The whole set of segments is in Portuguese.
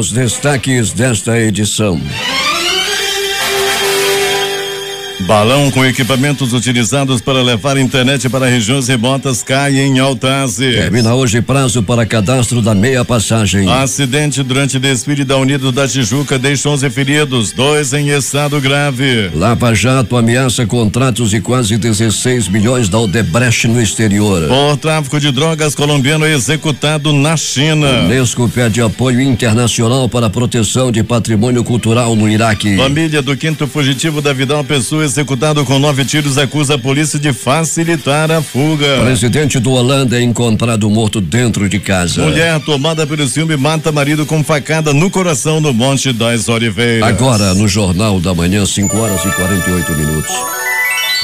Os destaques desta edição. Balão com equipamentos utilizados para levar internet para regiões remotas cai em Altazes. Termina hoje prazo para cadastro da meia passagem. Acidente durante desfile da Unidos da Tijuca deixa 11 feridos, 2 em estado grave. Lava Jato ameaça contratos de quase 16 milhões da Odebrecht no exterior. Por tráfico de drogas, colombiano é executado na China. Unesco pede apoio internacional para a proteção de patrimônio cultural no Iraque. Família do quinto fugitivo da Vidal Pessoa, executado com 9 tiros, acusa a polícia de facilitar a fuga. Presidente do Holanda é encontrado morto dentro de casa. Mulher tomada pelo ciúme mata marido com facada no coração no Monte das Oliveiras. Agora no Jornal da Manhã, 5h48.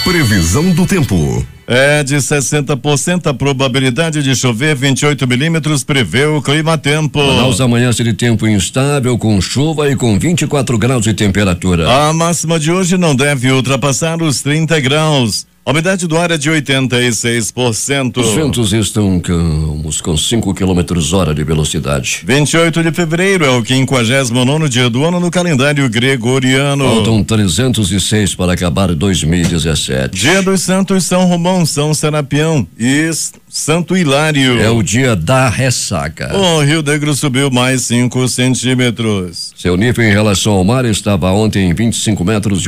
Previsão do tempo. É de 60% a probabilidade de chover, 28 milímetros, prevê o Climatempo. Manaus amanhece de tempo instável, com chuva e com 24 graus de temperatura. A máxima de hoje não deve ultrapassar os 30 graus. A umidade do ar é de 86%. Os ventos estão calmos, com 5 km/h de velocidade. 28 de fevereiro é o 59º dia do ano no calendário gregoriano. Faltam 306 para acabar 2017. Dia dos Santos: São Romão, São Serapião e Santo Hilário. É o dia da ressaca. O Rio Negro subiu mais 5 centímetros. Seu nível em relação ao mar estava ontem em 25 metros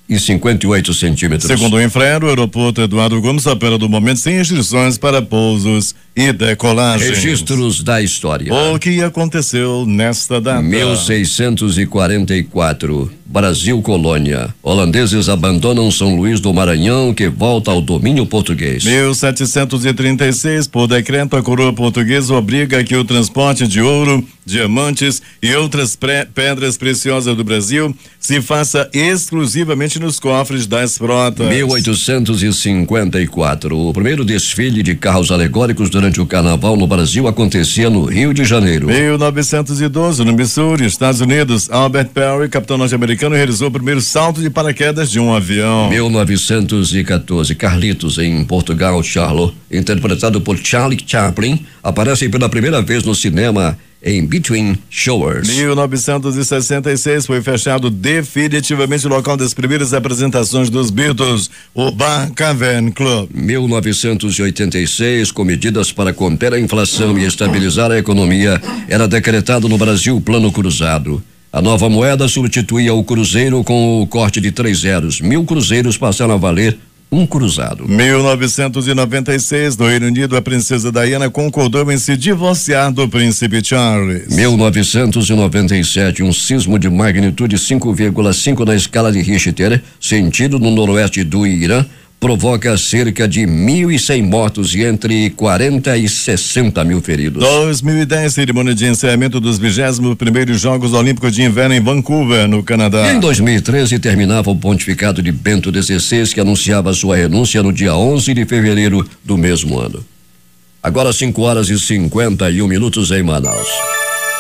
e 58 centímetros. Segundo o Infraero, o aeroporto Eduardo Gomes opera do momento sem restrições para pousos e decolagens. Registros da história. O que aconteceu nesta data? 1644, Brasil colônia. Holandeses abandonam São Luís do Maranhão, que volta ao domínio português. 1736, por decreto, a coroa portuguesa obriga que o transporte de ouro, diamantes e outras pedras preciosas do Brasil se faça exclusivamente nos cofres das frotas. 1854, o primeiro desfile de carros alegóricos durante o carnaval no Brasil acontecia no Rio de Janeiro. 1912, no Missouri, Estados Unidos, Albert Perry, capitão norte-americano, realizou o primeiro salto de paraquedas de um avião. 1914, Carlitos, em Portugal, Charlot, interpretado por Charlie Chaplin, aparece pela primeira vez no cinema em Between Showers. 1966 foi fechado definitivamente o local das primeiras apresentações dos Beatles, o Bar Cavern Club. 1986, com medidas para conter a inflação e estabilizar a economia, era decretado no Brasil o Plano Cruzado. A nova moeda substituía o cruzeiro com o corte de 3 zeros. 1.000 cruzeiros passaram a valer um cruzado. 1996, no Reino Unido, a princesa Diana concordou em se divorciar do príncipe Charles. 1997, um sismo de magnitude 5,5 na escala de Richter, sentido no noroeste do Irã, provoca cerca de 1.100 mortos e entre 40 e 60 mil feridos. 2010, cerimônia de encerramento dos 21º Jogos Olímpicos de Inverno em Vancouver, no Canadá. E em 2013 terminava o pontificado de Bento XVI, que anunciava sua renúncia no dia 11 de fevereiro do mesmo ano. Agora 5h51 em Manaus.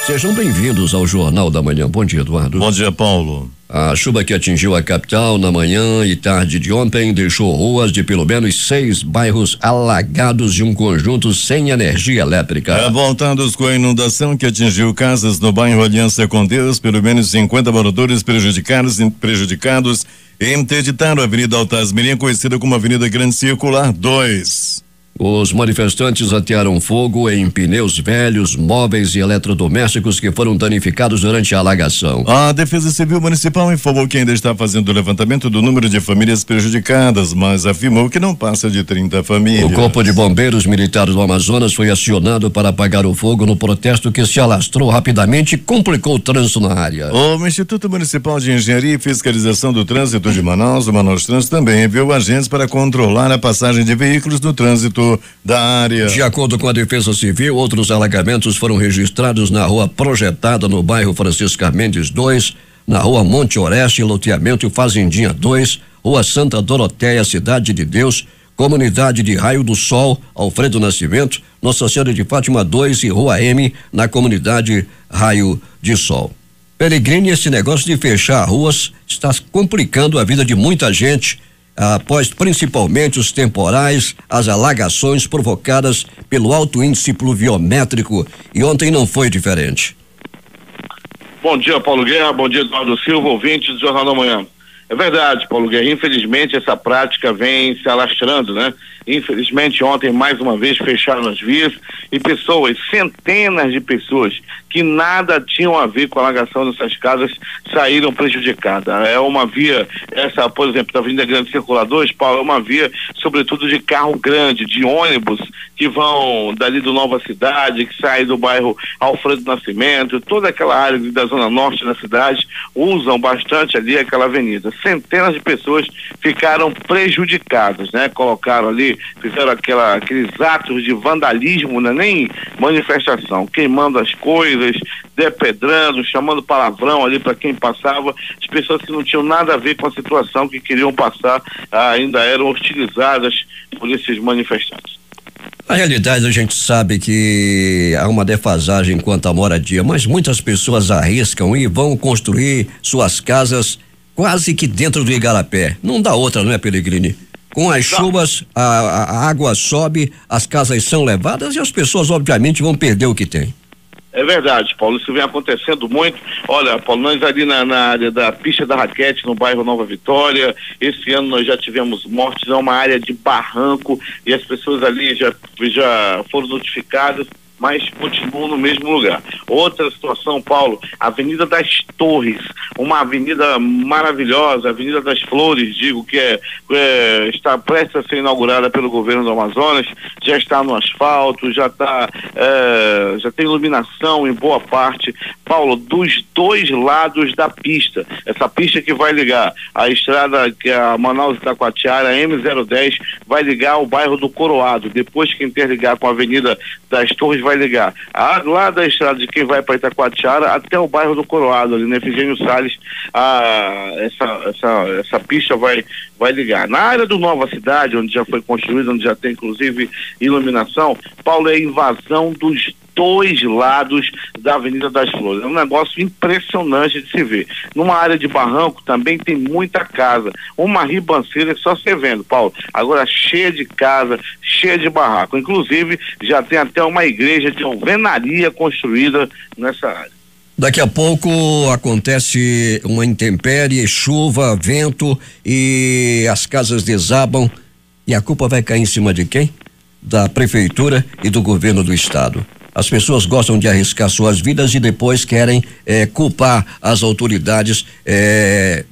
Sejam bem-vindos ao Jornal da Manhã. Bom dia, Eduardo. Bom dia, Paulo. A chuva que atingiu a capital na manhã e tarde de ontem deixou ruas de pelo menos 6 bairros alagados e um conjunto sem energia elétrica. Voltados com a inundação que atingiu casas no bairro Aliança com Deus, pelo menos 50 moradores prejudicados e interditaram a Avenida Altasmirim, conhecida como Avenida Grande Circular 2. Os manifestantes atearam fogo em pneus velhos, móveis e eletrodomésticos que foram danificados durante a alagação. A Defesa Civil Municipal informou que ainda está fazendo o levantamento do número de famílias prejudicadas, mas afirmou que não passa de 30 famílias. O Corpo de Bombeiros Militares do Amazonas foi acionado para apagar o fogo no protesto que se alastrou rapidamente e complicou o trânsito na área. O Instituto Municipal de Engenharia e Fiscalização do Trânsito de Manaus, o Manaus Trânsito, também enviou agentes para controlar a passagem de veículos no trânsito da área. De acordo com a Defesa Civil, outros alagamentos foram registrados na rua Projetada, no bairro Francisca Mendes 2, na rua Monte Oreste, loteamento Fazendinha 2, rua Santa Doroteia, Cidade de Deus, comunidade de Raio do Sol, Alfredo Nascimento, Nossa Senhora de Fátima 2 e rua M, na comunidade Raio de Sol. Peregrine, esse negócio de fechar ruas está complicando a vida de muita gente, após principalmente os temporais, as alagações provocadas pelo alto índice pluviométrico, e ontem não foi diferente. Bom dia, Paulo Guerra, bom dia, Eduardo Silva, ouvinte do Jornal da Manhã. É verdade, Paulo Guerra, infelizmente essa prática vem se alastrando, né? Infelizmente ontem mais uma vez fecharam as vias e pessoas, centenas de pessoas que nada tinham a ver com a alagação dessas casas saíram prejudicadas. É uma via, essa, por exemplo, da Avenida Grande Circuladores, Paulo, é uma via sobretudo de carro grande, de ônibus que vão dali do Nova Cidade, que saem do bairro Alfredo Nascimento, toda aquela área da zona norte da cidade usam bastante ali aquela avenida. Centenas de pessoas ficaram prejudicadas, né? Colocaram ali, fizeram aqueles atos de vandalismo, né? Nem manifestação, queimando as coisas, depedrando, chamando palavrão ali para quem passava. As pessoas que não tinham nada a ver com a situação, que queriam passar, ainda eram hostilizadas por esses manifestantes. Na realidade, a gente sabe que há uma defasagem quanto à moradia, mas muitas pessoas arriscam e vão construir suas casas quase que dentro do igarapé. Não dá outra, não é, Peregrini? Com as chuvas, a água sobe, as casas são levadas e as pessoas, obviamente, vão perder o que tem. É verdade, Paulo, isso vem acontecendo muito. Olha, Paulo, nós ali na área da pista da raquete, no bairro Nova Vitória, esse ano nós já tivemos mortes, é uma área de barranco e as pessoas ali já foram notificadas, mas continuam no mesmo lugar. Outra situação, Paulo, Avenida das Torres, uma avenida maravilhosa, Avenida das Flores, digo que está prestes a ser inaugurada pelo governo do Amazonas, já está no asfalto, já tem iluminação em boa parte, Paulo, dos dois lados da pista, essa pista que vai ligar a estrada que é a Manaus-Itacoatiara, M010, vai ligar o bairro do Coroado, depois que interligar com a Avenida das Torres, vai ligar lá da estrada de quem vai para Itacoatiara até o bairro do Coroado, ali na Efigênio Salles, essa pista vai ligar. Na área do Nova Cidade, onde já foi construída, onde já tem inclusive iluminação, Paulo, é invasão dos dois lados da Avenida das Flores. É um negócio impressionante de se ver. Numa área de barranco também tem muita casa. Uma ribanceira só você vendo, Paulo. Agora cheia de casa, cheia de barraco. Inclusive, já tem até uma igreja de alvenaria construída nessa área. Daqui a pouco acontece uma intempérie, chuva, vento e as casas desabam. E a culpa vai cair em cima de quem? Da prefeitura e do governo do estado. As pessoas gostam de arriscar suas vidas e depois querem culpar as autoridades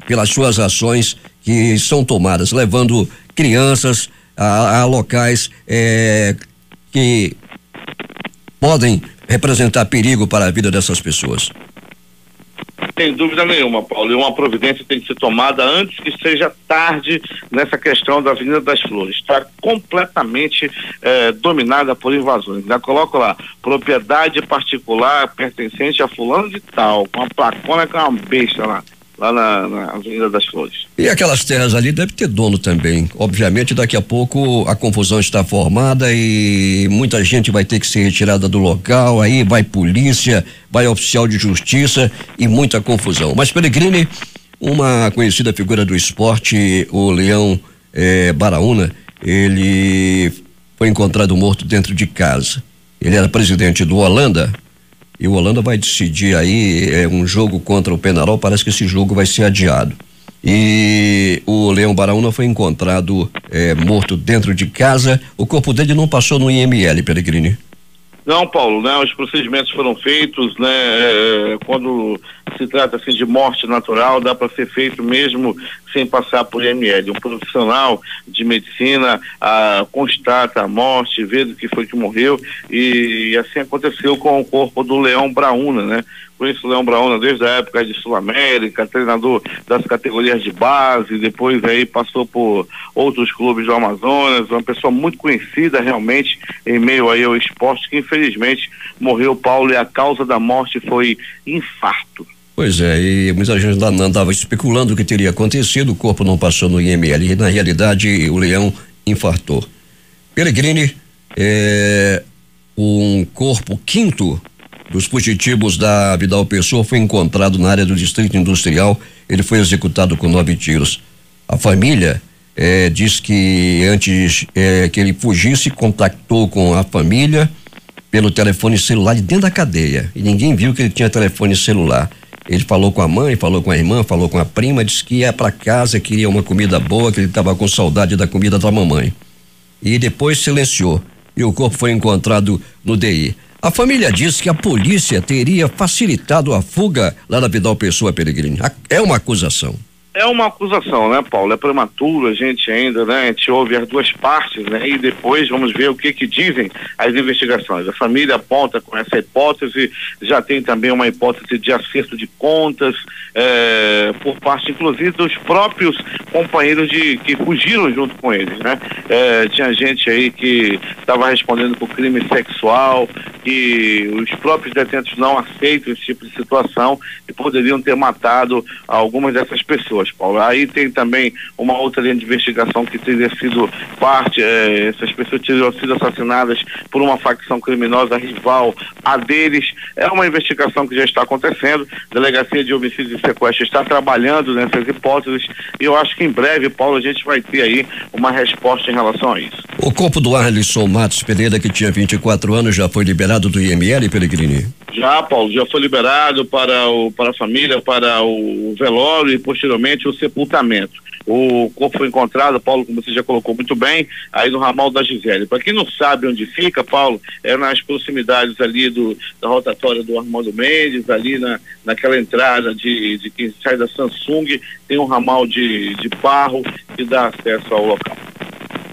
pelas suas ações que são tomadas, levando crianças a locais que podem representar perigo para a vida dessas pessoas. Sem dúvida nenhuma, Paulo, e uma providência tem que ser tomada antes que seja tarde nessa questão da Avenida das Flores. Está completamente dominada por invasões. Já coloco lá, propriedade particular pertencente a fulano de tal, com uma placona que é uma besta lá na Avenida das Flores. E aquelas terras ali deve ter dono também. Obviamente, daqui a pouco a confusão está formada e muita gente vai ter que ser retirada do local, aí vai polícia, vai oficial de justiça e muita confusão. Mas, Peregrini, uma conhecida figura do esporte, o Leão Baraúna, ele foi encontrado morto dentro de casa. Ele era presidente do Holanda. E o Holanda vai decidir aí um jogo contra o Penharol, parece que esse jogo vai ser adiado. E o Leão Baraúna foi encontrado morto dentro de casa. O corpo dele não passou no IML, Peregrini? Não, Paulo, né? Os procedimentos foram feitos, né? Quando se trata assim de morte natural, dá para ser feito mesmo sem passar por IML. Um profissional de medicina constata a morte, vê do que foi que morreu e assim aconteceu com o corpo do Leão Baraúna, né? Conheço o Leão Baraúna desde a época de Sul-América, treinador das categorias de base, depois aí passou por outros clubes do Amazonas, uma pessoa muito conhecida realmente em meio aí ao esporte, que infelizmente morreu, Paulo, e a causa da morte foi infarto. Pois é, e muita gente andava especulando o que teria acontecido, o corpo não passou no IML e na realidade o Leão infartou. Peregrini, um corpo quinto dos fugitivos da Vidal Pessoa foi encontrado na área do Distrito Industrial. Ele foi executado com 9 tiros. A família diz que antes que ele fugisse, contactou com a família pelo telefone celular de dentro da cadeia e ninguém viu que ele tinha telefone celular. Ele falou com a mãe, falou com a irmã, falou com a prima, disse que ia para casa, queria uma comida boa, que ele estava com saudade da comida da mamãe. E depois silenciou e o corpo foi encontrado no DI. A família diz que a polícia teria facilitado a fuga lá na Vidal Pessoa, Peregrini. É uma acusação. É uma acusação, né, Paulo? É prematuro, a gente ainda, né? A gente ouve as duas partes, né? E depois vamos ver o que dizem as investigações. A família aponta com essa hipótese, já tem também uma hipótese de acerto de contas, por parte, inclusive, dos próprios companheiros que fugiram junto com eles, né? Tinha gente aí que estava respondendo por crime sexual, que os próprios detentos não aceitam esse tipo de situação e poderiam ter matado algumas dessas pessoas, Paulo. Aí tem também uma outra linha de investigação que teria sido parte, essas pessoas teriam sido assassinadas por uma facção criminosa rival a deles. É uma investigação que já está acontecendo, a Delegacia de Homicídio e Sequestro está trabalhando nessas hipóteses e eu acho que em breve, Paulo, a gente vai ter aí uma resposta em relação a isso. O corpo do Arlisson Matos Pereira, que tinha 24 anos, já foi liberado do IML, Peregrini? Já, Paulo, já foi liberado para a família, para o velório e posteriormente o sepultamento. O corpo foi encontrado, Paulo, como você já colocou muito bem, aí no ramal da Gisele. Para quem não sabe onde fica, Paulo, é nas proximidades ali da rotatória do Armando Mendes, ali naquela entrada de quem sai da Samsung, tem um ramal de barro que dá acesso ao local.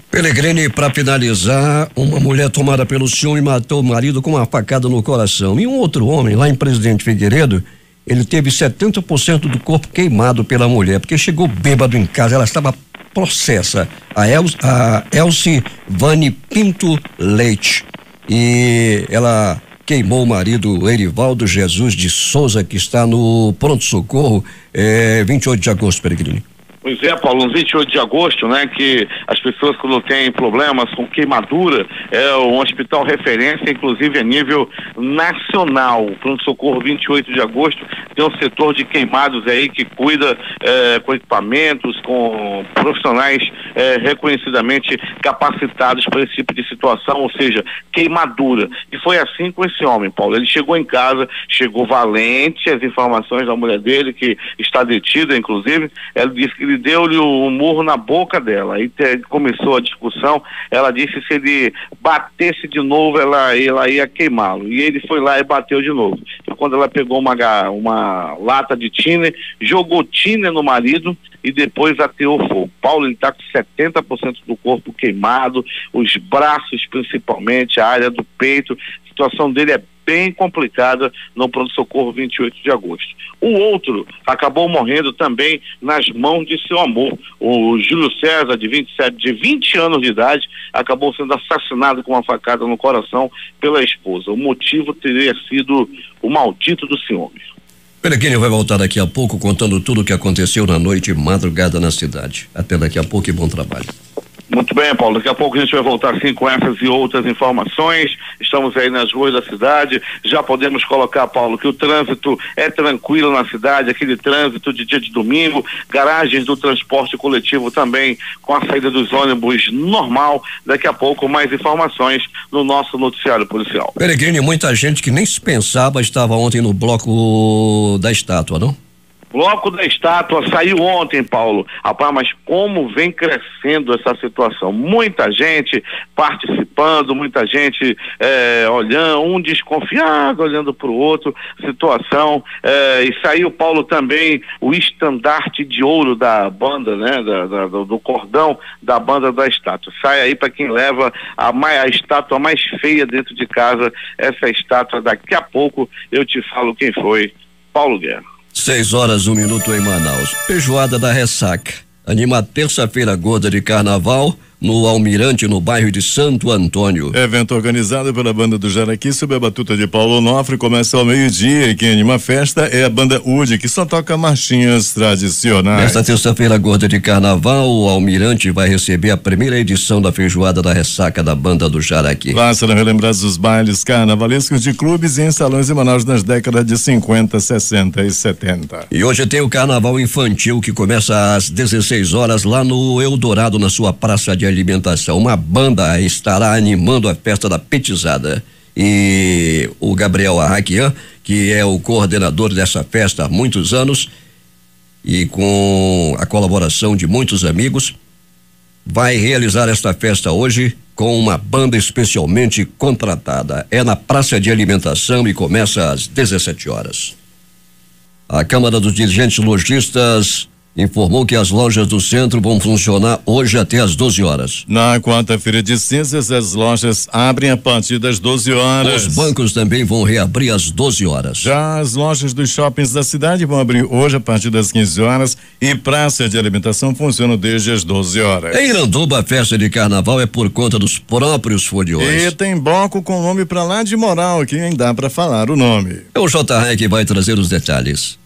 Peregrini, para finalizar, uma mulher tomada pelo ciúme matou o marido com uma facada no coração. E um outro homem, lá em Presidente Figueiredo, ele teve 70% do corpo queimado pela mulher, porque chegou bêbado em casa, ela estava possessa. A Elci Vani Pinto Leite. E ela queimou o marido Erivaldo Jesus de Souza, que está no pronto-socorro, 28 de agosto, Peregrini. Pois é, Paulo, no 28 de agosto, né, que as pessoas quando têm problemas com queimadura, é um hospital referência, inclusive a nível nacional. O pronto-socorro 28 de agosto tem um setor de queimados aí que cuida com equipamentos, com profissionais reconhecidamente capacitados para esse tipo de situação, ou seja, queimadura. E foi assim com esse homem, Paulo. Ele chegou em casa, chegou valente, as informações da mulher dele, que está detida, inclusive, ela disse que ele deu-lhe um murro na boca dela. Aí começou a discussão, ela disse que se ele batesse de novo, ela ia queimá-lo. E ele foi lá e bateu de novo. Então, quando ela pegou uma lata de tiner, jogou tiner no marido e depois ateou fogo. Paulo, ele está com 70% do corpo queimado, os braços principalmente, a área do peito. A situação dele é bem complicada no pronto-socorro 28 de agosto. O outro acabou morrendo também nas mãos de seu amor. O Júlio César, de 20 anos de idade, acabou sendo assassinado com uma facada no coração pela esposa. O motivo teria sido o maldito do ciúme. Peregrini vai voltar daqui a pouco contando tudo o que aconteceu na noite e madrugada na cidade. Até daqui a pouco e bom trabalho. Muito bem, Paulo. Daqui a pouco a gente vai voltar sim com essas e outras informações. Estamos aí nas ruas da cidade. Já podemos colocar, Paulo, que o trânsito é tranquilo na cidade, aquele trânsito de dia de domingo, garagens do transporte coletivo também com a saída dos ônibus normal. Daqui a pouco mais informações no nosso noticiário policial. Peregrini, muita gente que nem se pensava estava ontem no bloco da estátua, não? Bloco da estátua saiu ontem, Paulo. Rapaz, mas como vem crescendo essa situação? Muita gente participando, muita gente olhando, um desconfiado, olhando para o outro, situação. E saiu, Paulo, também o estandarte de ouro da banda, né? Do cordão da banda da estátua. Sai aí para quem leva a estátua mais feia dentro de casa. Essa estátua, daqui a pouco eu te falo quem foi. Paulo Guerra. 6h01 em Manaus. Feijoada da Ressaca. Anima a terça-feira gorda de carnaval no Almirante, no bairro de Santo Antônio. Evento organizado pela banda do Jaraqui sob a batuta de Paulo Onofre, começa ao meio-dia e quem anima a festa é a banda UD, que só toca marchinhas tradicionais. Nesta terça-feira gorda de carnaval, o Almirante vai receber a primeira edição da Feijoada da Ressaca da banda do Jaraqui. Lá serão relembrados os bailes carnavalescos de clubes e em salões em Manaus nas décadas de 50, 60 e 70. E hoje tem o Carnaval Infantil que começa às 16 horas lá no Eldorado, na sua praça de alimentação. Uma banda estará animando a festa da petizada. e o Gabriel Arraquian, que é o coordenador dessa festa há muitos anos e com a colaboração de muitos amigos, vai realizar esta festa hoje com uma banda especialmente contratada. É na praça de alimentação e começa às 17 horas. A Câmara dos Dirigentes Lojistas informou que as lojas do centro vão funcionar hoje até às 12 horas. Na quarta-feira de cinzas, as lojas abrem a partir das 12 horas. Os bancos também vão reabrir às 12 horas. Já as lojas dos shoppings da cidade vão abrir hoje a partir das 15 horas e praça de alimentação funciona desde as 12 horas. Em Iranduba, a festa de carnaval é por conta dos próprios foliões. E tem bloco com nome pra lá de moral, que nem dá pra falar o nome. É o J.R. que vai trazer os detalhes.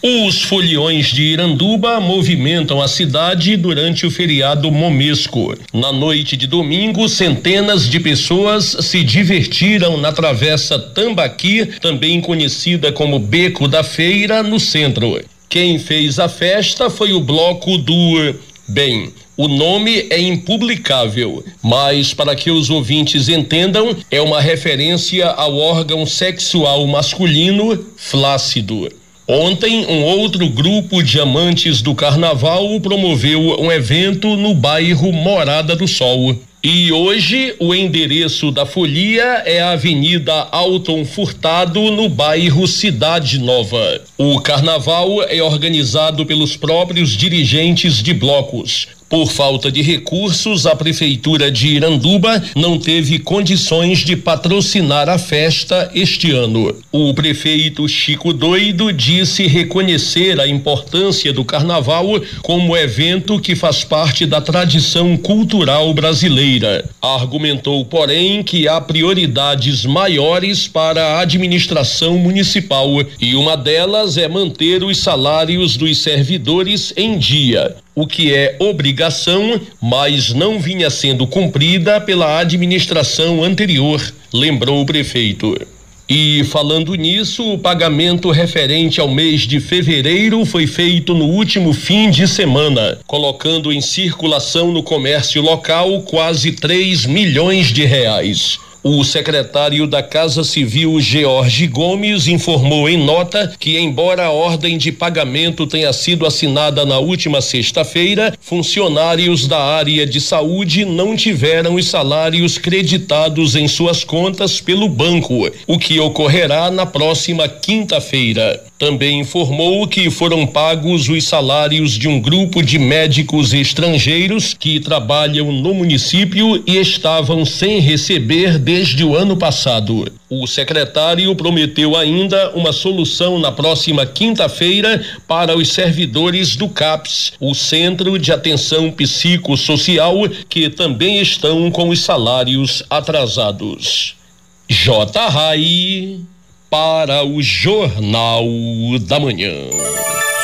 Os foliões de Iranduba movimentam a cidade durante o feriado momesco. Na noite de domingo, centenas de pessoas se divertiram na Travessa Tambaqui, também conhecida como Beco da Feira, no centro. Quem fez a festa foi o bloco do... Bem, o nome é impublicável, mas para que os ouvintes entendam, é uma referência ao órgão sexual masculino flácido. Ontem, um outro grupo de amantes do carnaval promoveu um evento no bairro Morada do Sol. E hoje, o endereço da folia é a Avenida Alton Furtado, no bairro Cidade Nova. O carnaval é organizado pelos próprios dirigentes de blocos. Por falta de recursos, a Prefeitura de Iranduba não teve condições de patrocinar a festa este ano. O prefeito Chico Doido disse reconhecer a importância do carnaval como evento que faz parte da tradição cultural brasileira. Argumentou, porém, que há prioridades maiores para a administração municipal e uma delas é manter os salários dos servidores em dia, o que é obrigação, mas não vinha sendo cumprida pela administração anterior, lembrou o prefeito. E falando nisso, o pagamento referente ao mês de fevereiro foi feito no último fim de semana, colocando em circulação no comércio local quase 3 milhões de reais. O secretário da Casa Civil, George Gomes, informou em nota que, embora a ordem de pagamento tenha sido assinada na última sexta-feira, funcionários da área de saúde não tiveram os salários creditados em suas contas pelo banco, o que ocorrerá na próxima quinta-feira. Também informou que foram pagos os salários de um grupo de médicos estrangeiros que trabalham no município e estavam sem receber desde o ano passado. O secretário prometeu ainda uma solução na próxima quinta-feira para os servidores do CAPS, o Centro de Atenção Psicossocial, que também estão com os salários atrasados. J.R. para o Jornal da Manhã.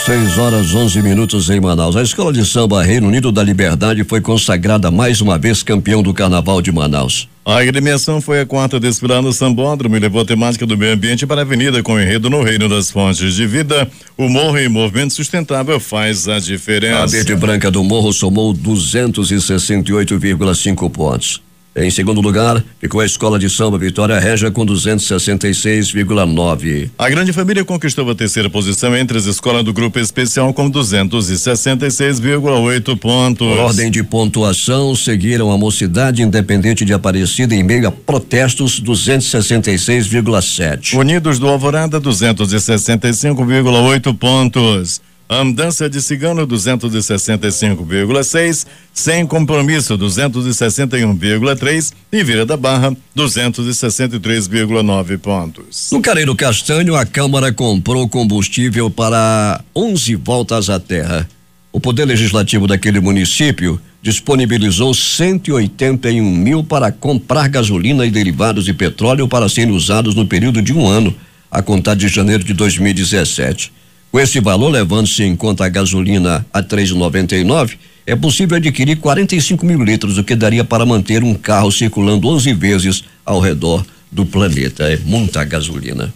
6h11 em Manaus. A Escola de Samba Reino Unido da Liberdade foi consagrada mais uma vez campeão do Carnaval de Manaus. A agremiação foi a quarta desfilar no Sambódromo e levou a temática do meio ambiente para a avenida com enredo no Reino das Fontes de Vida. O Morro em Movimento Sustentável faz a diferença. A Verde Branca do Morro somou 268,5 pontos. Em segundo lugar, ficou a Escola de Samba Vitória Régia com 266,9. A Grande Família conquistou a terceira posição entre as escolas do Grupo Especial com 266,8 pontos. Por ordem de pontuação, seguiram a Mocidade Independente de Aparecida em meio a protestos, 266,7. Unidos do Alvorada, 265,8 pontos. A Mudança de Cigano, 265,6, Sem Compromisso, 261,3 e Vila da Barra, 263,9 pontos. No Careiro Castanho, a Câmara comprou combustível para 11 voltas à terra. O Poder Legislativo daquele município disponibilizou 181 mil para comprar gasolina e derivados de petróleo para serem usados no período de um ano, a contar de janeiro de 2017. Com esse valor, levando-se em conta a gasolina a R$3,99, é possível adquirir 45 mil litros, o que daria para manter um carro circulando 11 vezes ao redor do planeta. É muita gasolina.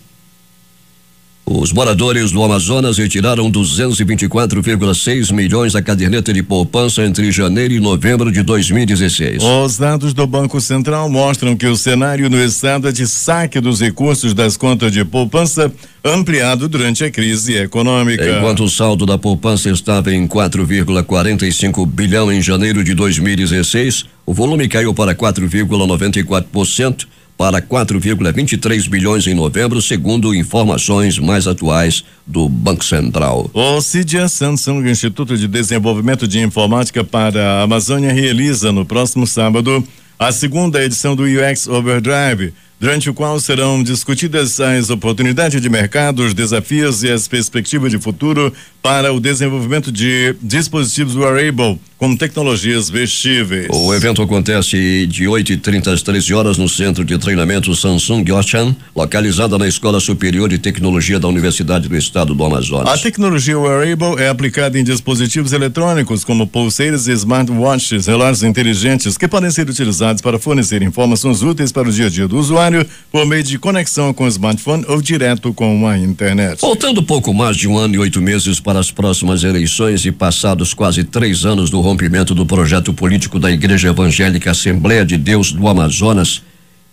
Os moradores do Amazonas retiraram 224,6 milhões da caderneta de poupança entre janeiro e novembro de 2016. Os dados do Banco Central mostram que o cenário no estado é de saque dos recursos das contas de poupança ampliado durante a crise econômica. Enquanto o saldo da poupança estava em 4,45 bilhão em janeiro de 2016, o volume caiu para 4,94%. Para 4,23 bilhões em novembro, segundo informações mais atuais do Banco Central. O CIDIA Samsung, Instituto de Desenvolvimento de Informática para a Amazônia, realiza no próximo sábado a segunda edição do UX Overdrive, durante o qual serão discutidas as oportunidades de mercado, os desafios e as perspectivas de futuro para o desenvolvimento de dispositivos wearable com tecnologias vestíveis. O evento acontece de 8h30 às 13 horas no Centro de Treinamento Samsung Yochan, localizada na Escola Superior de Tecnologia da Universidade do Estado do Amazonas. A tecnologia wearable é aplicada em dispositivos eletrônicos como pulseiras e smartwatches, relógios inteligentes que podem ser utilizados para fornecer informações úteis para o dia a dia do usuário por meio de conexão com o smartphone ou direto com a internet. Faltando pouco mais de 1 ano e 8 meses para as próximas eleições e passados quase 3 anos do rompimento do projeto político da Igreja Evangélica Assembleia de Deus do Amazonas,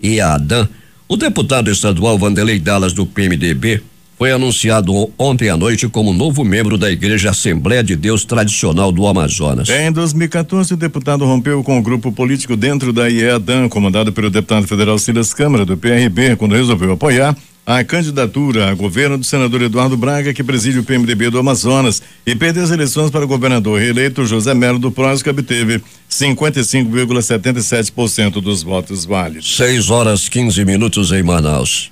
EADAM, o deputado estadual Vanderlei Dallas do PMDB foi anunciado ontem à noite como novo membro da Igreja Assembleia de Deus Tradicional do Amazonas. Em 2014, o deputado rompeu com o grupo político dentro da EADAM, comandado pelo deputado federal Silas Câmara do PRB, quando resolveu apoiar a candidatura a governo do senador Eduardo Braga, que preside o PMDB do Amazonas, e perdeu as eleições para o governador reeleito José Melo do PROS, que obteve 55,77% dos votos válidos. 6h15 em Manaus.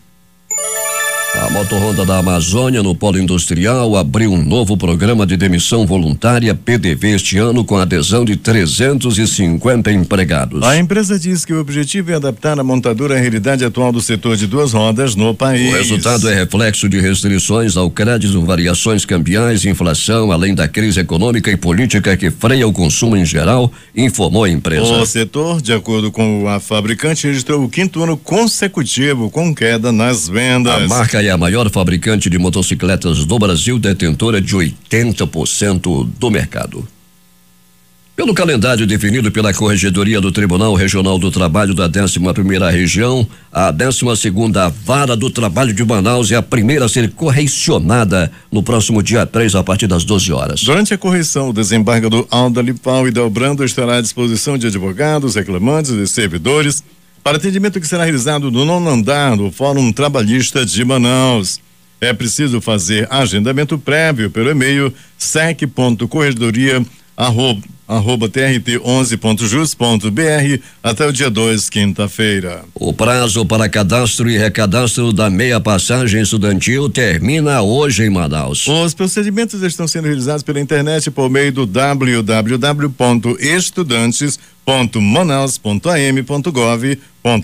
A Motorronda da Amazônia, no Polo Industrial, abriu um novo programa de demissão voluntária PDV este ano, com adesão de 350 empregados. A empresa diz que o objetivo é adaptar a montadora à realidade atual do setor de 2 rodas no país. O resultado é reflexo de restrições ao crédito, variações cambiais, inflação, além da crise econômica e política que freia o consumo em geral, informou a empresa. O setor, de acordo com a fabricante, registrou o 5º ano consecutivo com queda nas vendas. A marca é a maior fabricante de motocicletas do Brasil, detentora de 80% do mercado. Pelo calendário definido pela Corregedoria do Tribunal Regional do Trabalho da 11ª Região, a 12ª Vara do Trabalho de Manaus é a primeira a ser correcionada no próximo dia 3, a partir das 12 horas. Durante a correição, o desembargador Aldalipau e Dalbrando estará à disposição de advogados, reclamantes e servidores para atendimento que será realizado no 9º andar do Fórum Trabalhista de Manaus. É preciso fazer agendamento prévio pelo e-mail sec.corregedoria@trt11.jus.br até o dia 2, quinta-feira. O prazo para cadastro e recadastro da meia passagem estudantil termina hoje em Manaus. Os procedimentos estão sendo realizados pela internet por meio do www.estudantes.manaus.am.gov.br. O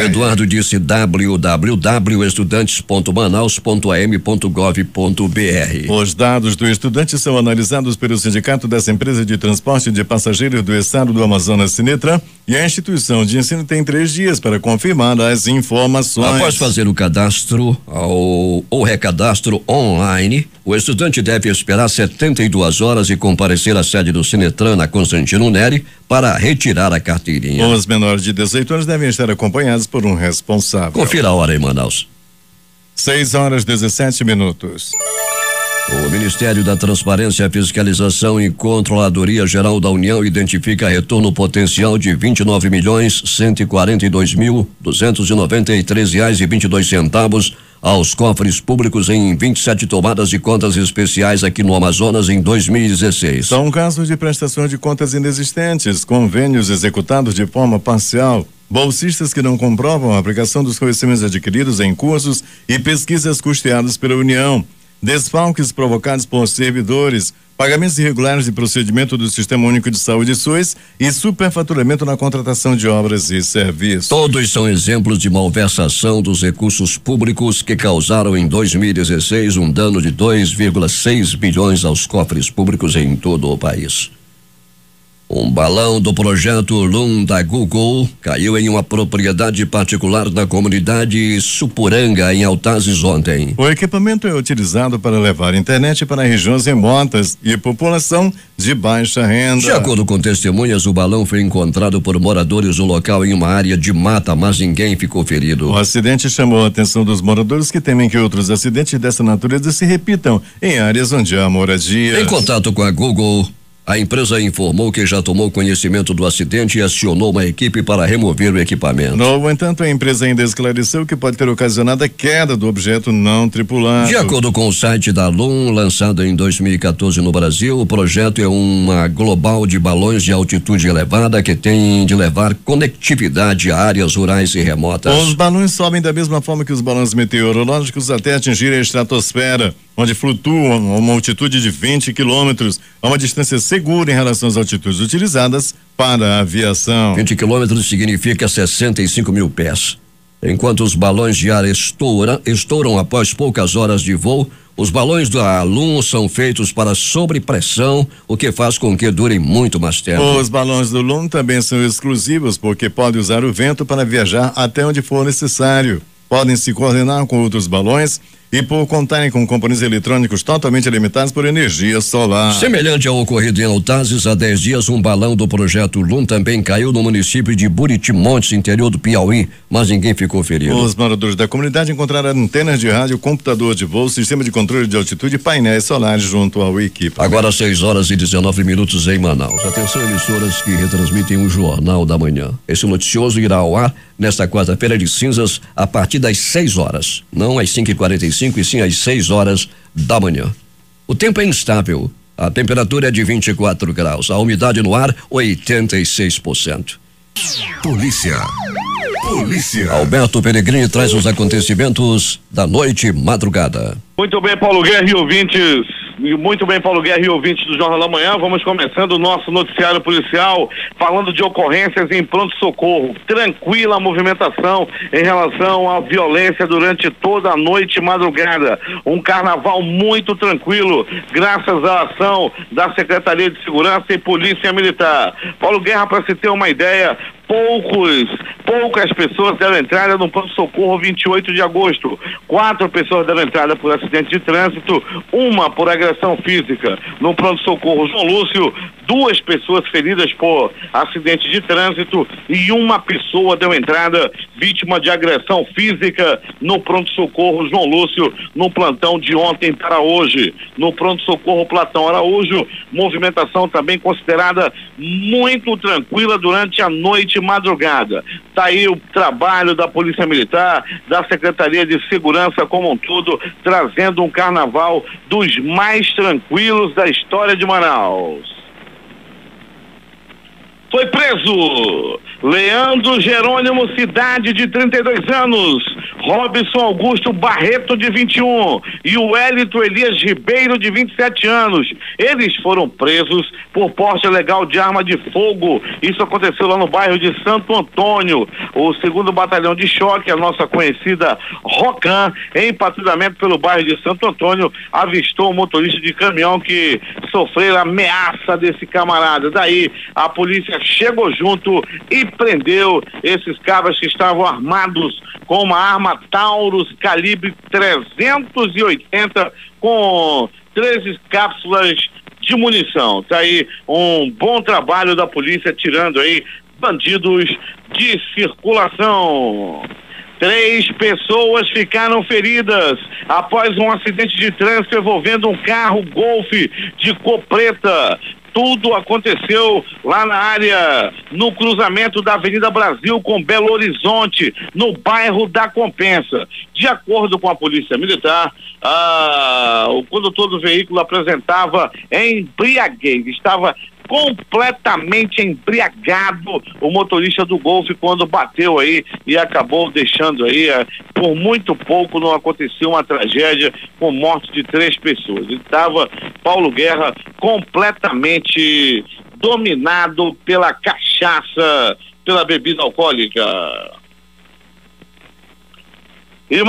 Eduardo disse www.estudantes.manaus.am.gov.br. Os dados do estudante são analisados pelo Sindicato dessa empresa de transporte de passageiros do estado do Amazonas, Sinetran, e a instituição de ensino tem 3 dias para confirmar as informações. Após fazer o cadastro ou recadastro online, o estudante deve esperar 72 horas e comparecer à sede do Sinetran na Constantino Neri para retirar a carteirinha. Os menores de 18 anos devem estar acompanhados por um responsável. Confira a hora em Manaus. 6h17. O Ministério da Transparência, Fiscalização e Controladoria Geral da União identifica retorno potencial de R$29.142.293,22 aos cofres públicos em 27 tomadas de contas especiais aqui no Amazonas em 2016. São casos de prestação de contas inexistentes, convênios executados de forma parcial, bolsistas que não comprovam a aplicação dos conhecimentos adquiridos em cursos e pesquisas custeados pela União, desfalques provocados por servidores, pagamentos irregulares de procedimento do Sistema Único de Saúde SUS e superfaturamento na contratação de obras e serviços. Todos são exemplos de malversação dos recursos públicos que causaram em 2016 um dano de 2,6 bilhões aos cofres públicos em todo o país. Um balão do projeto LUM da Google caiu em uma propriedade particular da comunidade Supuranga, em Altazes, ontem. O equipamento é utilizado para levar internet para regiões remotas e população de baixa renda. De acordo com testemunhas, o balão foi encontrado por moradores do local em uma área de mata, mas ninguém ficou ferido. O acidente chamou a atenção dos moradores, que temem que outros acidentes dessa natureza se repitam em áreas onde há moradia. Em contato com a Google, a empresa informou que já tomou conhecimento do acidente e acionou uma equipe para remover o equipamento. No entanto, a empresa ainda esclareceu que pode ter ocasionado a queda do objeto não tripulado. De acordo com o site da LUM, lançado em 2014 no Brasil, o projeto é uma global de balões de altitude elevada que tem de levar conectividade a áreas rurais e remotas. Os balões sobem da mesma forma que os balões meteorológicos até atingirem a estratosfera, onde flutuam a uma altitude de 20 quilômetros, a uma distância segura em relação às altitudes utilizadas para a aviação. 20 quilômetros significa 65 mil pés. Enquanto os balões de ar estouram após poucas horas de voo, os balões da LUM são feitos para sobrepressão, o que faz com que durem muito mais tempo. Os balões do LUM também são exclusivos, porque podem usar o vento para viajar até onde for necessário. Podem se coordenar com outros balões e por contarem com componentes eletrônicos totalmente alimentados por energia solar. Semelhante ao ocorrido em Altazes, há 10 dias, um balão do projeto LUM também caiu no município de Buritimontes, interior do Piauí, mas ninguém ficou ferido. Os moradores da comunidade encontraram antenas de rádio, computador de voo, sistema de controle de altitude e painéis solares junto ao equipamento. Agora 6h19 em Manaus. Atenção, emissoras que retransmitem o Jornal da Manhã. Esse noticioso irá ao ar nesta quarta-feira de cinzas a partir das 6 horas, não às 5h45, e sim às 6 horas da manhã. O tempo é instável. A temperatura é de 24 graus. A umidade no ar, 86%. Polícia. Alberto Peregrini traz os acontecimentos da noite e madrugada. Muito bem, Paulo Guerra e ouvintes. Muito bem, Paulo Guerra e ouvintes do Jornal da Manhã. Vamos começando o nosso noticiário policial falando de ocorrências em pronto-socorro. Tranquila a movimentação em relação à violência durante toda a noite e madrugada. Um carnaval muito tranquilo, graças à ação da Secretaria de Segurança e Polícia Militar. Paulo Guerra, para se ter uma ideia, poucas pessoas deram entrada no pronto-socorro 28 de agosto. 4 pessoas deram entrada por acidente de trânsito, 1 por agressão física. No pronto-socorro João Lúcio, 2 pessoas feridas por acidente de trânsito e 1 pessoa deu entrada vítima de agressão física no pronto-socorro João Lúcio, no plantão de ontem para hoje. No pronto-socorro Platão Araújo, movimentação também considerada muito tranquila durante a noite e madrugada. Tá aí o trabalho da Polícia Militar, da Secretaria de Segurança como um todo, trazendo um carnaval dos mais tranquilos da história de Manaus. Foi preso Leandro Jerônimo Cidade, de 32 anos, Robson Augusto Barreto, de 21, e o Wellington Elias Ribeiro, de 27 anos. Eles foram presos por porte ilegal de arma de fogo. Isso aconteceu lá no bairro de Santo Antônio. O 2º Batalhão de Choque, a nossa conhecida ROCAM, em patrulhamento pelo bairro de Santo Antônio, avistou um motorista de caminhão que sofreu ameaça desse camarada. Daí a polícia chegou junto e prendeu esses cabras que estavam armados com uma arma Taurus calibre 380 com 13 cápsulas de munição. Tá aí um bom trabalho da polícia tirando aí bandidos de circulação. 3 pessoas ficaram feridas após um acidente de trânsito envolvendo um carro Golf de cor preta. Tudo aconteceu lá na área, no cruzamento da Avenida Brasil com Belo Horizonte, no bairro da Compensa. De acordo com a Polícia Militar, o condutor do veículo apresentava embriaguez, estava completamente embriagado o motorista do Golf quando bateu aí e acabou deixando aí, por muito pouco não aconteceu uma tragédia com morte de 3 pessoas. Ele estava, Paulo Guerra, completamente dominado pela cachaça, pela bebida alcoólica. E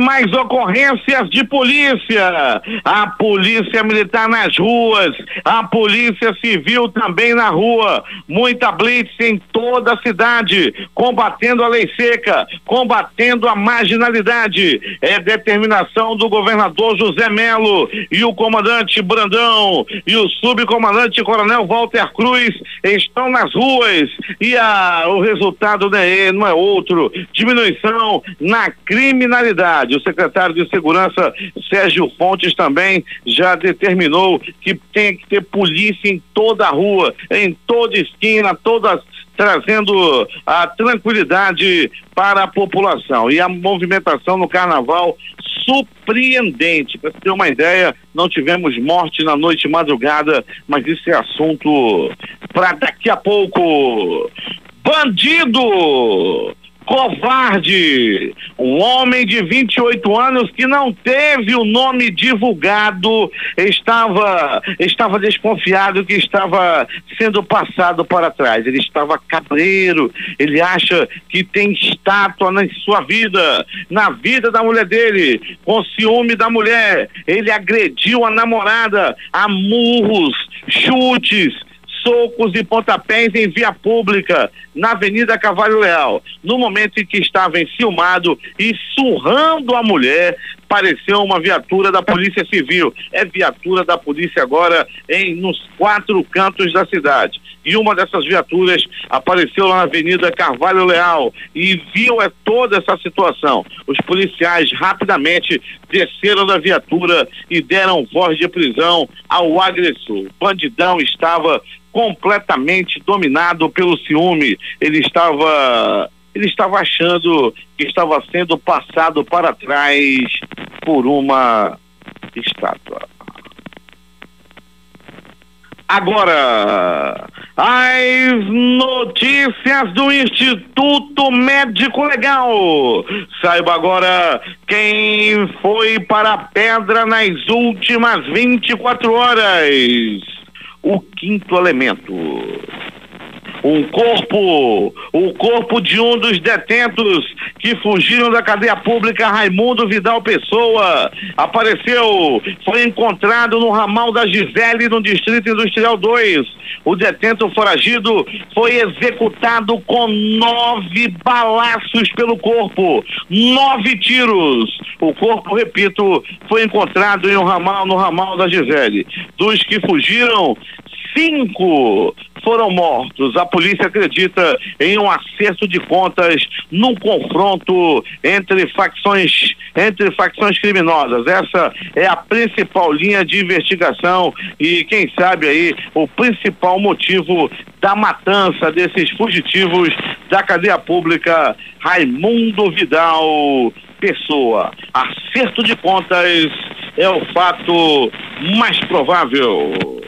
mais ocorrências de polícia. A polícia militar nas ruas, a polícia civil também na rua. Muita blitz em toda a cidade, combatendo a lei seca, combatendo a marginalidade. É determinação do governador José Melo e o comandante Brandão e o subcomandante Coronel Walter Cruz estão nas ruas. E o resultado não é outro: diminuição na criminalidade. O secretário de Segurança, Sérgio Fontes, também já determinou que tem que ter polícia em toda a rua, em toda esquina, trazendo a tranquilidade para a população. E a movimentação no carnaval surpreendente. Para você ter uma ideia, não tivemos morte na noite e madrugada, mas isso é assunto para daqui a pouco. Bandido! Covarde, um homem de 28 anos que não teve o nome divulgado, estava desconfiado que estava sendo passado para trás. Ele estava cabreiro, ele acha que tem estátua na sua vida, na vida da mulher dele, com ciúme da mulher. Ele agrediu a namorada a murros, chutes, socos e pontapés em via pública, na Avenida Carvalho Leal. No momento em que estava enciumado e surrando a mulher, apareceu uma viatura da Polícia Civil. É viatura da polícia agora nos 4 cantos da cidade. E uma dessas viaturas apareceu lá na Avenida Carvalho Leal e viu toda essa situação. Os policiais rapidamente desceram da viatura e deram voz de prisão ao agressor. O bandidão estava completamente dominado pelo ciúme. Ele estava achando que estava sendo passado para trás por uma estátua. Agora, as notícias do Instituto Médico Legal. Saiba agora quem foi para a pedra nas últimas 24 horas. O quinto elemento. O corpo de um dos detentos que fugiram da cadeia pública, Raimundo Vidal Pessoa, apareceu, foi encontrado no ramal da Gisele, no Distrito Industrial 2. O detento foragido foi executado com 9 balaços pelo corpo, 9 tiros. O corpo, repito, foi encontrado no ramal da Gisele. Dos que fugiram, 5 foram mortos. A polícia acredita em um acerto de contas num confronto entre facções criminosas. Essa é a principal linha de investigação e, quem sabe aí, o principal motivo da matança desses fugitivos da cadeia pública, Raimundo Vidal Pessoa. Acerto de contas é o fato mais provável.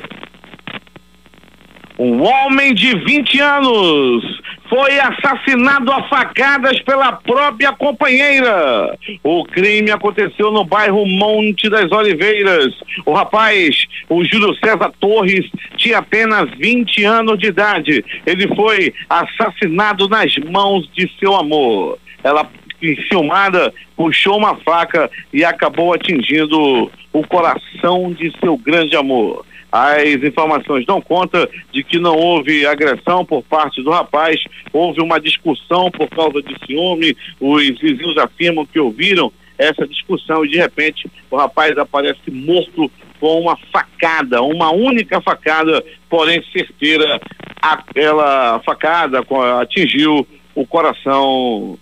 Um homem de 20 anos foi assassinado a facadas pela própria companheira. O crime aconteceu no bairro Monte das Oliveiras. O rapaz, o Júlio César Torres, tinha apenas 20 anos de idade. Ele foi assassinado nas mãos de seu amor. Ela, enciumada, puxou uma faca e acabou atingindo o coração de seu grande amor. As informações dão conta de que não houve agressão por parte do rapaz, houve uma discussão por causa de ciúme. Os vizinhos afirmam que ouviram essa discussão e, de repente, o rapaz aparece morto com uma facada, uma única facada, porém certeira. Aquela facada atingiu o coração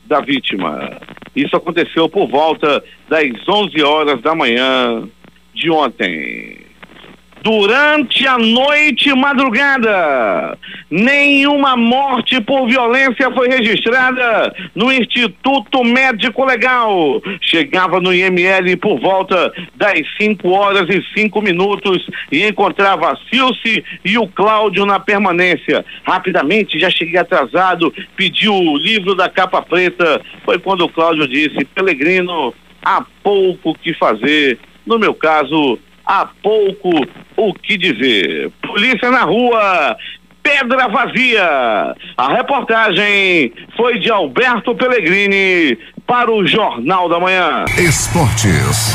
da vítima. Isso aconteceu por volta das 11 horas da manhã de ontem. Durante a noite e madrugada, nenhuma morte por violência foi registrada no Instituto Médico Legal. Chegava no IML por volta das 5 horas e 5 minutos e encontrava a Cilce e o Cláudio na permanência. Rapidamente, já cheguei atrasado, pediu o livro da capa preta. Foi quando o Cláudio disse: Pelegrino, há pouco o que fazer. No meu caso, há pouco o que dizer. Polícia na rua, pedra vazia. A reportagem foi de Alberto Pellegrini para o Jornal da Manhã. Esportes.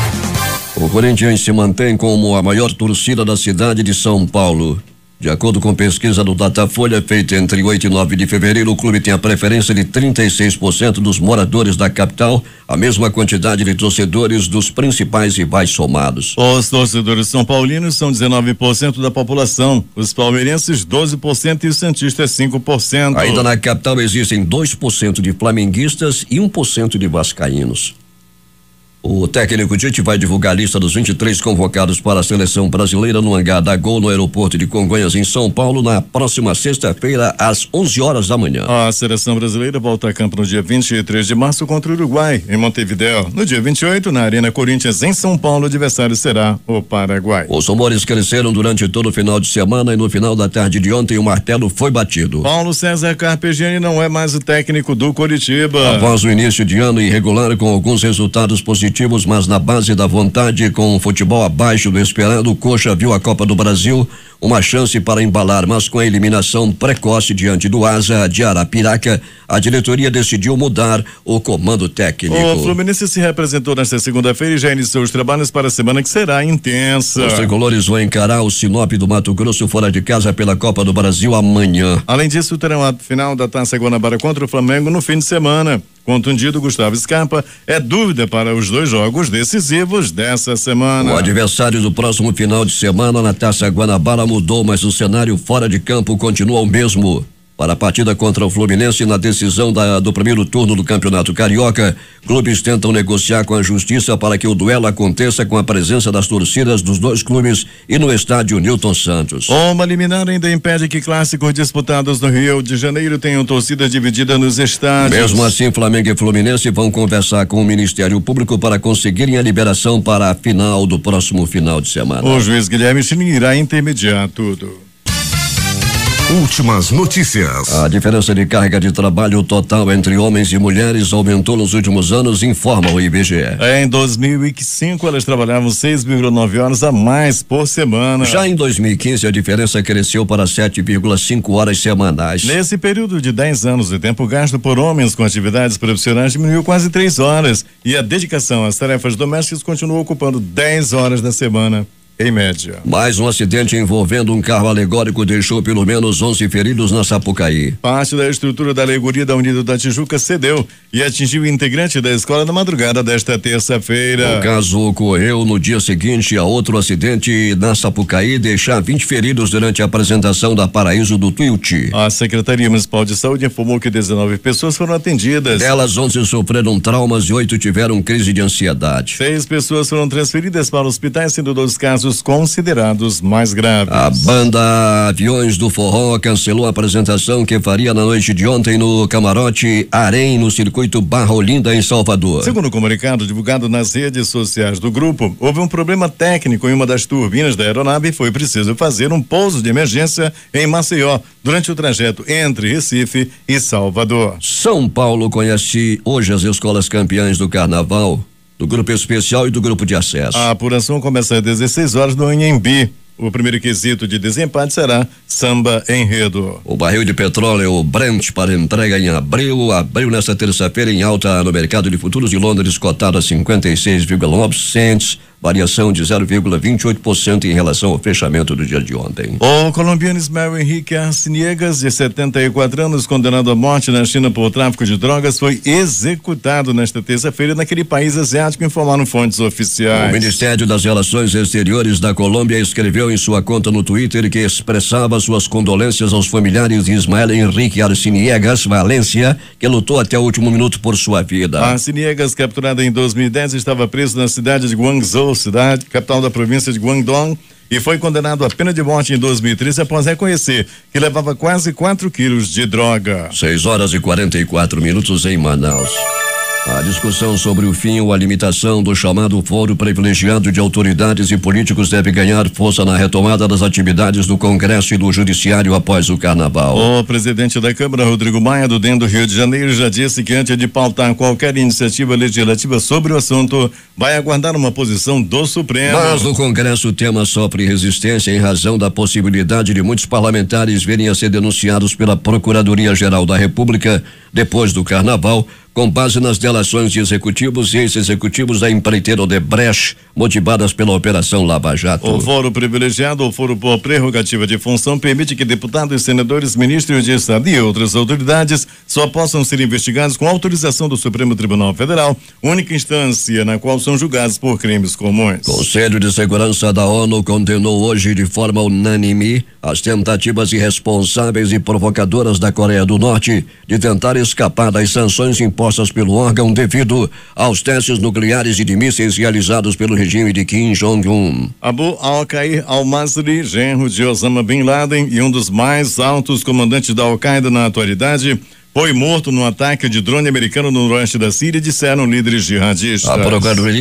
O Corinthians se mantém como a maior torcida da cidade de São Paulo. De acordo com pesquisa do Datafolha, feita entre 8 e 9 de fevereiro, o clube tem a preferência de 36% dos moradores da capital, a mesma quantidade de torcedores dos principais rivais somados. Os torcedores são paulinos são 19% da população, os palmeirenses 12% e os santistas 5%. Ainda na capital existem 2% de flamenguistas e 1% de vascaínos. O técnico Tite vai divulgar a lista dos 23 convocados para a seleção brasileira no hangar da Gol no aeroporto de Congonhas, em São Paulo, na próxima sexta-feira, às 11 horas da manhã. A seleção brasileira volta a campo no dia 23 de março contra o Uruguai, em Montevidéu. No dia 28, na Arena Corinthians, em São Paulo, o adversário será o Paraguai. Os rumores cresceram durante todo o final de semana e no final da tarde de ontem o martelo foi batido. Paulo César Carpegiani não é mais o técnico do Coritiba. Após o início de ano irregular com alguns resultados positivos, mas na base da vontade, com o futebol abaixo do esperado, o Coxa viu a Copa do Brasil uma chance para embalar, mas com a eliminação precoce diante do Asa de Arapiraca, a diretoria decidiu mudar o comando técnico. O Fluminense se representou nesta segunda-feira e já iniciou os trabalhos para a semana que será intensa. Os tricolores vão encarar o Sinop do Mato Grosso fora de casa pela Copa do Brasil amanhã. Além disso, terão a final da Taça Guanabara contra o Flamengo no fim de semana. Contundido, Gustavo Scarpa é dúvida para os 2 jogos decisivos dessa semana. O adversário do próximo final de semana na Taça Guanabara mudou, mas o cenário fora de campo continua o mesmo. Para a partida contra o Fluminense na decisão do primeiro turno do Campeonato Carioca, clubes tentam negociar com a justiça para que o duelo aconteça com a presença das torcidas dos 2 clubes e no estádio Newton Santos. Uma liminar ainda impede que clássicos disputados no Rio de Janeiro tenham torcida dividida nos estádios. Mesmo assim, Flamengo e Fluminense vão conversar com o Ministério Público para conseguirem a liberação para a final do próximo final de semana. O juiz Guilherme Schilling irá intermediar tudo. Últimas notícias. A diferença de carga de trabalho total entre homens e mulheres aumentou nos últimos anos, informa o IBGE. Em 2005, elas trabalhavam 6,9 horas a mais por semana. Já em 2015, a diferença cresceu para 7,5 horas semanais. Nesse período de 10 anos, o tempo gasto por homens com atividades profissionais diminuiu quase 3 horas e a dedicação às tarefas domésticas continuou ocupando 10 horas da semana. Em média. Mais um acidente envolvendo um carro alegórico deixou pelo menos 11 feridos na Sapucaí. Parte da estrutura da alegoria da Unido da Tijuca cedeu e atingiu o integrante da escola na madrugada desta terça-feira. O caso ocorreu no dia seguinte a outro acidente na Sapucaí, deixar 20 feridos durante a apresentação da Paraíso do Tuiuti. A Secretaria Municipal de Saúde informou que 19 pessoas foram atendidas. Delas, 11 sofreram traumas e 8 tiveram crise de ansiedade. 6 pessoas foram transferidas para hospitais, sendo 2 casos considerados mais graves. A banda Aviões do Forró cancelou a apresentação que faria na noite de ontem no camarote Arém, no circuito Barra Olinda, em Salvador. Segundo o comunicado divulgado nas redes sociais do grupo, houve um problema técnico em uma das turbinas da aeronave e foi preciso fazer um pouso de emergência em Maceió durante o trajeto entre Recife e Salvador. São Paulo conhece hoje as escolas campeãs do Carnaval, do grupo especial e do grupo de acesso. A apuração começa às 16 horas no Anhembi. O primeiro quesito de desempate será samba enredo. O barril de petróleo Brent para entrega em abril nesta terça-feira em alta no mercado de futuros de Londres, cotado a 56,9 cents, variação de 0,28% em relação ao fechamento do dia de ontem. O colombiano Ismael Henrique Arciniegas, de 74 anos, condenado à morte na China por tráfico de drogas, foi executado nesta terça-feira naquele país asiático, informaram fontes oficiais. O Ministério das Relações Exteriores da Colômbia escreveu em sua conta no Twitter que expressava suas condolências aos familiares de Ismael Henrique Arciniegas Valência, que lutou até o último minuto por sua vida. Arciniegas, capturado em 2010, estava preso na cidade de Guangzhou, cidade capital da província de Guangdong, e foi condenado à pena de morte em 2013 após reconhecer que levava quase 4 quilos de droga. 6 horas e 44 minutos em Manaus. A discussão sobre o fim ou a limitação do chamado foro privilegiado de autoridades e políticos deve ganhar força na retomada das atividades do Congresso e do Judiciário após o Carnaval. O presidente da Câmara, Rodrigo Maia, do DEM do Rio de Janeiro, já disse que antes de pautar qualquer iniciativa legislativa sobre o assunto, vai aguardar uma posição do Supremo. Mas no Congresso o tema sofre resistência em razão da possibilidade de muitos parlamentares virem a ser denunciados pela Procuradoria-Geral da República depois do Carnaval com base nas delações de executivos e ex-executivos da empreiteira Odebrecht, motivadas pela Operação Lava Jato. O foro privilegiado ou foro por prerrogativa de função permite que deputados, senadores, ministros de Estado e outras autoridades só possam ser investigados com autorização do Supremo Tribunal Federal, única instância na qual são julgados por crimes comuns. Conselho de Segurança da ONU condenou hoje de forma unânime as tentativas irresponsáveis e provocadoras da Coreia do Norte de tentar escapar das sanções impostas pelo órgão devido aos testes nucleares e de mísseis realizados pelo regime de Kim Jong-un. Abu al-Qair al-Masri, genro de Osama Bin Laden e um dos mais altos comandantes da Al-Qaeda na atualidade, foi morto num ataque de drone americano no noroeste da Síria, disseram líderes jihadistas.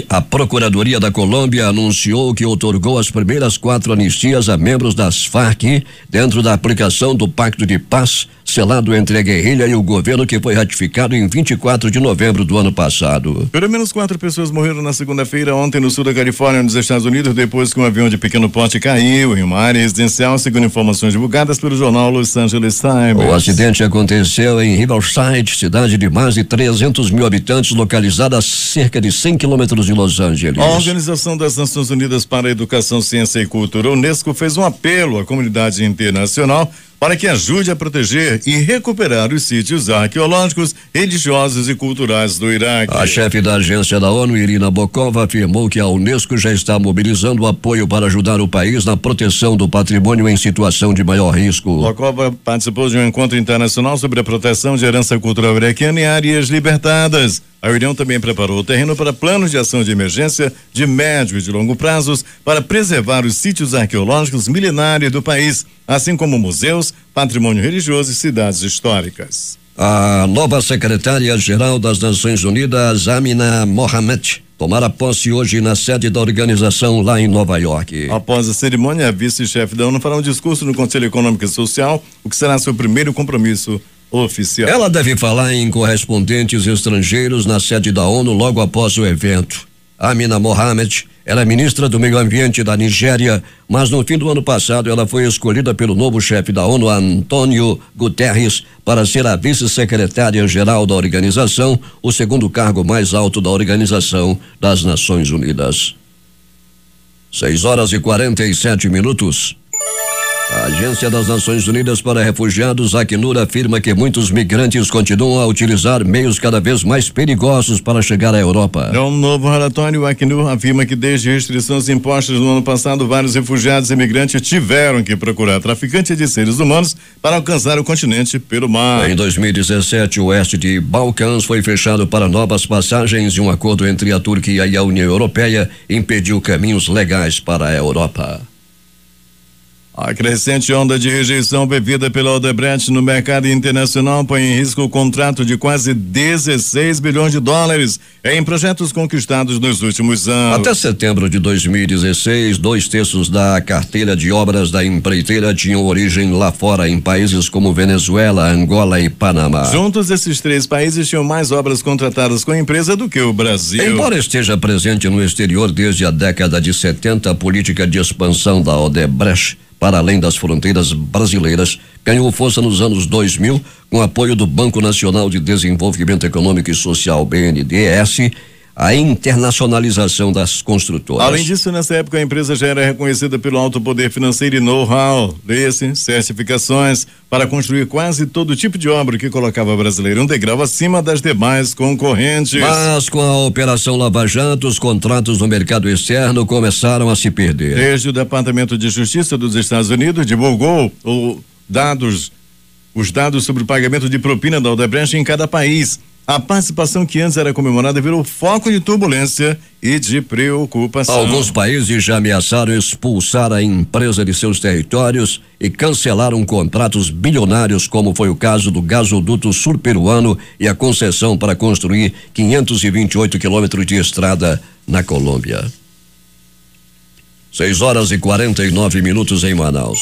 A Procuradoria da Colômbia anunciou que outorgou as primeiras 4 anistias a membros das Farc dentro da aplicação do Pacto de Paz selado entre a guerrilha e o governo, que foi ratificado em 24 de novembro do ano passado. Pelo menos 4 pessoas morreram na segunda-feira ontem no sul da Califórnia, nos Estados Unidos, depois que um avião de pequeno porte caiu em uma área residencial, segundo informações divulgadas pelo jornal Los Angeles Times. O acidente aconteceu em Riverside, cidade de mais de 300 mil habitantes, localizada a cerca de 100 quilômetros de Los Angeles. A Organização das Nações Unidas para a Educação, Ciência e Cultura, UNESCO, fez um apelo à comunidade internacional para que ajude a proteger e recuperar os sítios arqueológicos, religiosos e culturais do Iraque. A chefe da agência da ONU, Irina Bokova, afirmou que a UNESCO já está mobilizando apoio para ajudar o país na proteção do patrimônio em situação de maior risco. Bokova participou de um encontro internacional sobre a proteção de herança cultural iraquiana em áreas libertadas. A União também preparou o terreno para planos de ação de emergência de médio e de longo prazos para preservar os sítios arqueológicos milenários do país, assim como museus, patrimônio religioso e cidades históricas. A nova secretária-geral das Nações Unidas, Amina Mohamed, tomara posse hoje na sede da organização lá em Nova York. Após a cerimônia, a vice-chefe da ONU fará um discurso no Conselho Econômico e Social, o que será seu primeiro compromisso oficial. Ela deve falar em correspondentes estrangeiros na sede da ONU logo após o evento. Amina Mohamed, ela é ministra do Meio Ambiente da Nigéria, mas no fim do ano passado ela foi escolhida pelo novo chefe da ONU, Antônio Guterres, para ser a vice-secretária-geral da organização, o segundo cargo mais alto da Organização das Nações Unidas. 6:47. A Agência das Nações Unidas para Refugiados, Acnur, afirma que muitos migrantes continuam a utilizar meios cada vez mais perigosos para chegar à Europa. Em um novo relatório, o Acnur afirma que desde restrições impostas no ano passado, vários refugiados e imigrantes tiveram que procurar traficantes de seres humanos para alcançar o continente pelo mar. Em 2017, o oeste de Balcãs foi fechado para novas passagens e um acordo entre a Turquia e a União Europeia impediu caminhos legais para a Europa. A crescente onda de rejeição bebida pela Odebrecht no mercado internacional põe em risco o contrato de quase 16 bilhões de dólares em projetos conquistados nos últimos anos. Até setembro de 2016, 2/3 da carteira de obras da empreiteira tinham origem lá fora, em países como Venezuela, Angola e Panamá. Juntos, esses 3 países tinham mais obras contratadas com a empresa do que o Brasil. Embora esteja presente no exterior desde a década de 70, a política de expansão da Odebrecht para além das fronteiras brasileiras ganhou força nos anos 2000 com apoio do Banco Nacional de Desenvolvimento Econômico e Social, BNDES, a internacionalização das construtoras. Além disso, nessa época a empresa já era reconhecida pelo alto poder financeiro e know-how, certificações para construir quase todo tipo de obra que colocava a brasileira um degrau acima das demais concorrentes. Mas com a Operação Lava Jato, os contratos no mercado externo começaram a se perder. Desde o Departamento de Justiça dos Estados Unidos divulgou os dados sobre o pagamento de propina da Odebrecht em cada país. A participação que antes era comemorada virou foco de turbulência e de preocupação. Alguns países já ameaçaram expulsar a empresa de seus territórios e cancelaram contratos bilionários, como foi o caso do gasoduto sul-peruano e a concessão para construir 528 quilômetros de estrada na Colômbia. 6:49 em Manaus.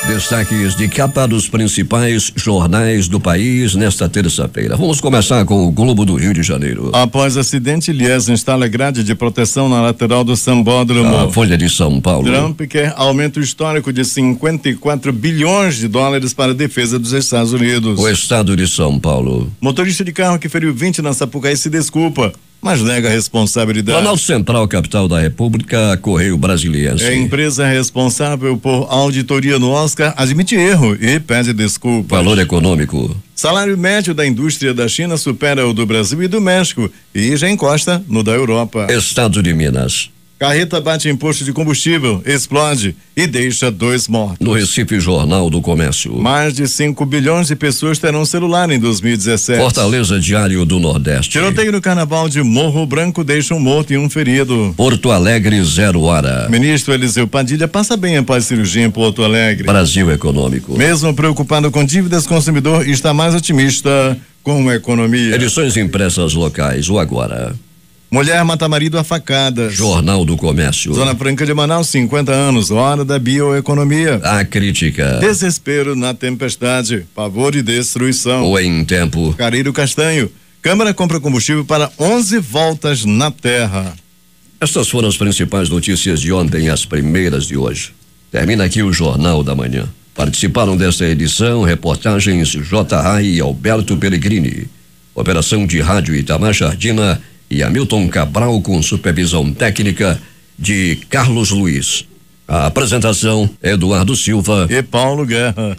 Destaques de capa dos principais jornais do país nesta terça-feira. Vamos começar com o Globo do Rio de Janeiro. Após acidente, Lies instala grade de proteção na lateral do Sambódromo. A Folha de São Paulo. Trump quer aumento histórico de 54 bilhões de dólares para a defesa dos Estados Unidos. O Estado de São Paulo. Motorista de carro que feriu 20 na Sapucaí se desculpa, mas nega a responsabilidade. Planalto Central, capital da República, Correio Brasiliense. A empresa responsável por auditoria no Oscar admite erro e pede desculpa. Valor econômico. Salário médio da indústria da China supera o do Brasil e do México e já encosta no da Europa. Estado de Minas. Carreta bate em posto de combustível, explode e deixa 2 mortos. No Recife, Jornal do Comércio. Mais de 5 bilhões de pessoas terão celular em 2017. Fortaleza, Diário do Nordeste. Tiroteio no Carnaval de Morro Branco deixa um morto e um ferido. Porto Alegre, 0 hora. Ministro Eliseu Padilha passa bem após cirurgia em Porto Alegre. Brasil Econômico. Mesmo preocupado com dívidas, consumidor está mais otimista com a economia. Edições impressas locais, o Agora. Mulher mata marido a facadas. Jornal do Comércio. Zona Franca de Manaus, 50 anos, hora da bioeconomia. A Crítica. Desespero na tempestade, pavor e destruição. O Em Tempo. Careiro Castanho. Câmara compra combustível para 11 voltas na terra. Estas foram as principais notícias de ontem, as primeiras de hoje. Termina aqui o Jornal da Manhã. Participaram desta edição reportagens J. Rai e Alberto Pellegrini. Operação de rádio Itamar Jardina e Hamilton Cabral, com supervisão técnica de Carlos Luiz. A apresentação, Eduardo Silva e Paulo Guerra.